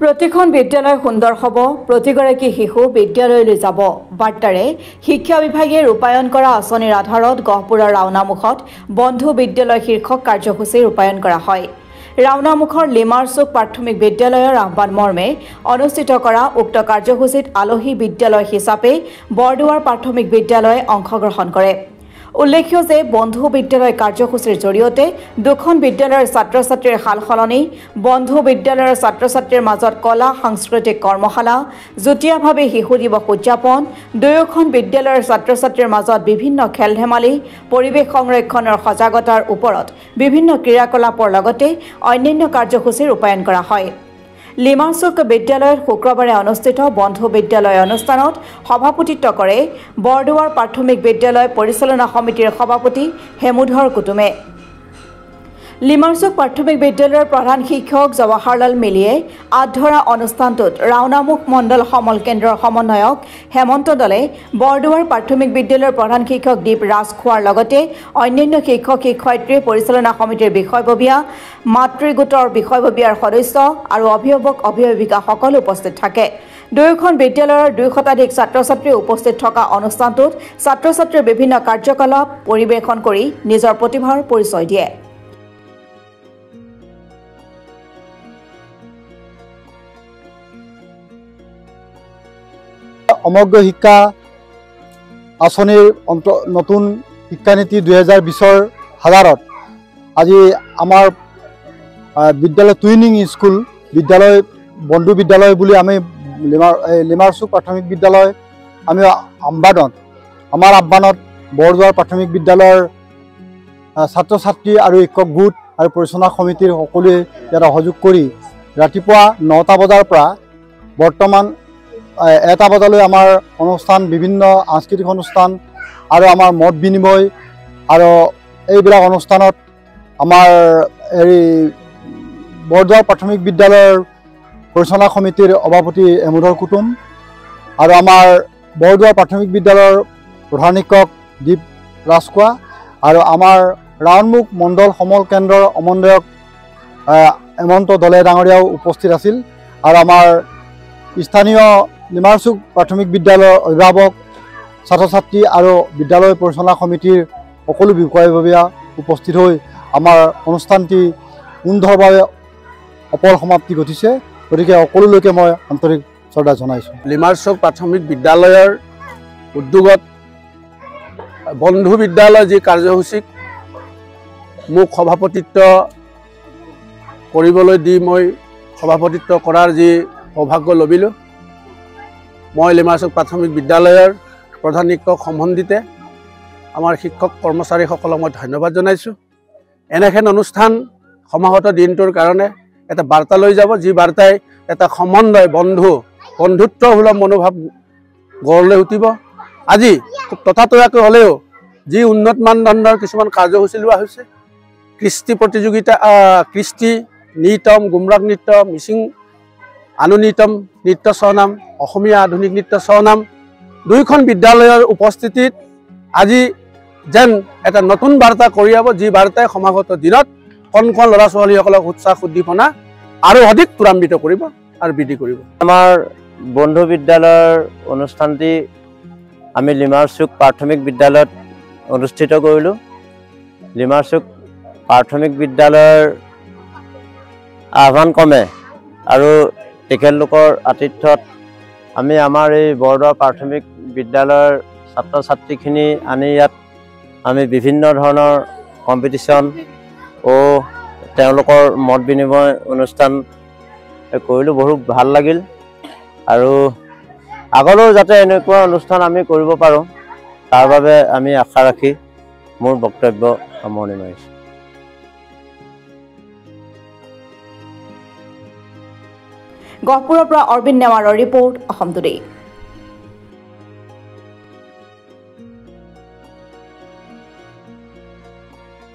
প্ৰতিখন বিদ্যালয় সুন্দৰ হ'ব, প্ৰতিগৰাকী শিশু বিদ্যালয়লৈ যাব বাৰ্তাৰে শিক্ষা বিভাগে ৰূপায়ণ কৰা আঁচনিৰ আধাৰত গহপুৰৰ ৰাওনামুখত বন্ধু বিদ্যালয় শীৰ্ষক কাৰ্যসূচী ৰূপায়ণ কৰা হয়। ৰাওনামুখৰ লিমাৰচুক প্ৰাথমিক বিদ্যালয়ৰ আহ্বান মৰ্মে অনুষ্ঠিত কৰা উক্ত কাৰ্যসূচীত আলহী বিদ্যালয় হিচাপে বৰদুৱাৰ প্ৰাথমিক বিদ্যালয়ে অংশগ্ৰহণ কৰে। উল্লেখ্য যে বন্ধু বিদ্যালয় কাৰ্যসূচীৰ জৰিয়তে দুখন বিদ্যালয়ৰ ছাত্ৰ-ছাত্ৰীৰ সালসলনি, বন্ধু বিদ্যালয়ৰ ছাত্ৰ-ছাত্ৰীৰ মাজত কলা সাংস্কৃতিক কৰ্মশালা, যুটীয়াভাৱে শিশু দিৱস উদযাপন, দুয়োখন বিদ্যালয়ৰ ছাত্ৰ-ছাত্ৰীৰ মাজত বিভিন্ন খেল-ধেমালি, পৰিৱেশ সংৰক্ষণৰ সজাগতাৰ ওপৰত বিভিন্ন ক্ৰিয়াকলাপৰ লগতে অন্যান্য কাৰ্যসূচী ৰূপায়ণ কৰা হয়। লিমাৰচুক বিদ্যালয়ত শুক্ৰবাৰে অনুষ্ঠিত বন্ধু বিদ্যালয় অনুষ্ঠানত সভাপতিত্ব কৰে বৰদুৱাৰ প্ৰাথমিক বিদ্যালয় পৰিচালনা সমিতিৰ সভাপতি হেমুধৰ কুতুমে। লিমাৰচুক প্ৰাথমিক বিদ্যালয়ৰ প্ৰধান শিক্ষক জৱাহৰলাল মিলিয়ে আধৰা অনুষ্ঠানটোত ৰাওনামুখ মণ্ডল সমল কেন্দ্ৰৰ সমন্বয়ক হেমন্ত দলে, বৰদুৱাৰ প্ৰাথমিক বিদ্যালয়ৰ প্ৰধান শিক্ষক দীপ ৰাজখোৱাৰ লগতে অন্যান্য শিক্ষক শিক্ষয়িত্ৰী, পৰিচালনা সমিতিৰ বিষয়ববীয়া, মাতৃগোটৰ বিষয়ববীয়াৰ সদস্য আৰু অভিভাৱক অভিভাৱিকাসকল উপস্থিত থাকে। দুয়োখন বিদ্যালয়ৰ 200 শতাধিক ছাত্ৰ-ছাত্ৰী উপস্থিত থকা অনুষ্ঠানটোত ছাত্ৰ-ছাত্ৰীৰ বিভিন্ন কাৰ্যকলাপ পৰিৱেশন কৰি নিজৰ প্ৰতিভাৰ পৰিচয় দিয়ে। সমগ্ৰ শিক্ষা আঁচনিৰ নতুন শিক্ষানীতি 2020 আধাৰত আজি আমাৰ বিদ্যালয় টুইনিং স্কুল বিদ্যালয় বন্ধু বিদ্যালয় বুলি আমি লিমাৰচুক প্ৰাথমিক বিদ্যালয় আমি আমাৰ আহ্বানত বৰদুৱাৰ প্ৰাথমিক বিদ্যালয়ৰ ছাত্ৰ-ছাত্ৰী আৰু শিক্ষক গোট আৰু পৰিচালনা সমিতিৰ সকলোৱে ইয়াত সহযোগ কৰি ৰাতিপুৱা 9টা বজাৰ পৰা বৰ্তমান 1টা বজালৈ আমাৰ অনুষ্ঠান, বিভিন্ন সাংস্কৃতিক অনুষ্ঠান আৰু আমাৰ মত বিনিময় আৰু এইবিলাক অনুষ্ঠানত আমাৰ বৰদুৱাৰ প্ৰাথমিক বিদ্যালয়ৰ পৰিচালনা সমিতিৰ সভাপতি হেমুধৰ কুতুম আৰু আমাৰ বৰদুৱাৰ প্ৰাথমিক বিদ্যালয়ৰ প্ৰধান শিক্ষক দীপ ৰাজখোৱা আৰু আমাৰ ৰাওনামুখ মণ্ডল সমল কেন্দ্ৰৰ সমন্বয়ক হেমন্ত দলে ডাঙৰীয়াও উপস্থিত আছিল আৰু আমাৰ স্থানীয় লিমাৰচুক প্ৰাথমিক বিদ্যালয়ৰ অভিভাৱক, ছাত্ৰ-ছাত্ৰী আৰু বিদ্যালয় পৰিচালনা সমিতিৰ সকলো বিষয়ববীয়া উপস্থিত হৈ আমাৰ অনুষ্ঠানটি সুন্দৰভাৱে সফল সমাপ্তি ঘটিছে। গতিকে সকলোলৈকে মই আন্তৰিক শ্ৰদ্ধা জনাইছোঁ। লিমাৰচুক প্ৰাথমিক বিদ্যালয়ৰ উদ্যোগত বন্ধু বিদ্যালয় যি কাৰ্যসূচীক মোক সভাপতিত্ব কৰিবলৈ দি মই সভাপতিত্ব কৰাৰ যি সৌভাগ্য লভিলোঁ, মই লিমাৰচুক প্ৰাথমিক বিদ্যালয়ৰ প্ৰধান শিক্ষক সম্বন্ধিতে আমাৰ শিক্ষক কৰ্মচাৰীসকলক মই ধন্যবাদ জনাইছোঁ। এনেহেন অনুষ্ঠান সমাগত দিনটোৰ কাৰণে এটা বাৰ্তা লৈ যাব, যি বাৰ্তাই এটা সমন্বয় বন্ধুত্বসুলভ মনোভাৱ গঢ় লৈ উঠিব। আজি খুব তথাতয়াকৈ হ'লেও যি উন্নত মানদণ্ডৰ কিছুমান কাৰ্যসূচী লোৱা হৈছে, কৃষ্টি প্ৰতিযোগিতা, কৃষ্টি, নৃত্যম, গুমৰাগ নৃত্য, মিচিং আনুনিতম নৃত্য চহনাম, অসমীয়া আধুনিক নৃত্য চহনাম, দুয়োখন বিদ্যালয়ৰ উপস্থিতিত আজি যেন এটা নতুন বাৰ্তা কঢ়িয়াব, যি বাৰ্তাই সমাগত দিনত কণ কণ ল'ৰা ছোৱালীসকলক উৎসাহ উদ্দীপনা আৰু অধিক ত্বৰান্বিত কৰিব আৰু বৃদ্ধি কৰিব। আমাৰ বন্ধু বিদ্যালয়ৰ অনুষ্ঠানটি আমি লিমাৰচুক প্ৰাথমিক বিদ্যালয়ত অনুষ্ঠিত কৰিলোঁ। লিমাৰচুক প্ৰাথমিক বিদ্যালয়ৰ আহ্বান ক্ৰমে আৰু তেখেতলোকৰ আতিথ্যত আমি আমাৰ এই বৰদুৱাৰ প্ৰাথমিক বিদ্যালয়ৰ ছাত্ৰ ছাত্ৰীখিনি আনি ইয়াত আমি বিভিন্ন ধৰণৰ কম্পিটিশ্যন ও তেওঁলোকৰ মত বিনিময় অনুষ্ঠান কৰিলোঁ। বহুত ভাল লাগিল আৰু আগলৈও যাতে এনেকুৱা অনুষ্ঠান আমি কৰিব পাৰোঁ তাৰ বাবে আমি আশা ৰাখি মোৰ বক্তব্য সামৰণি মাৰিছোঁ। গহপুৰৰ পৰা অৰবিন্দ নেৱাৰৰ ৰিপৰ্ট, অসম টুডে।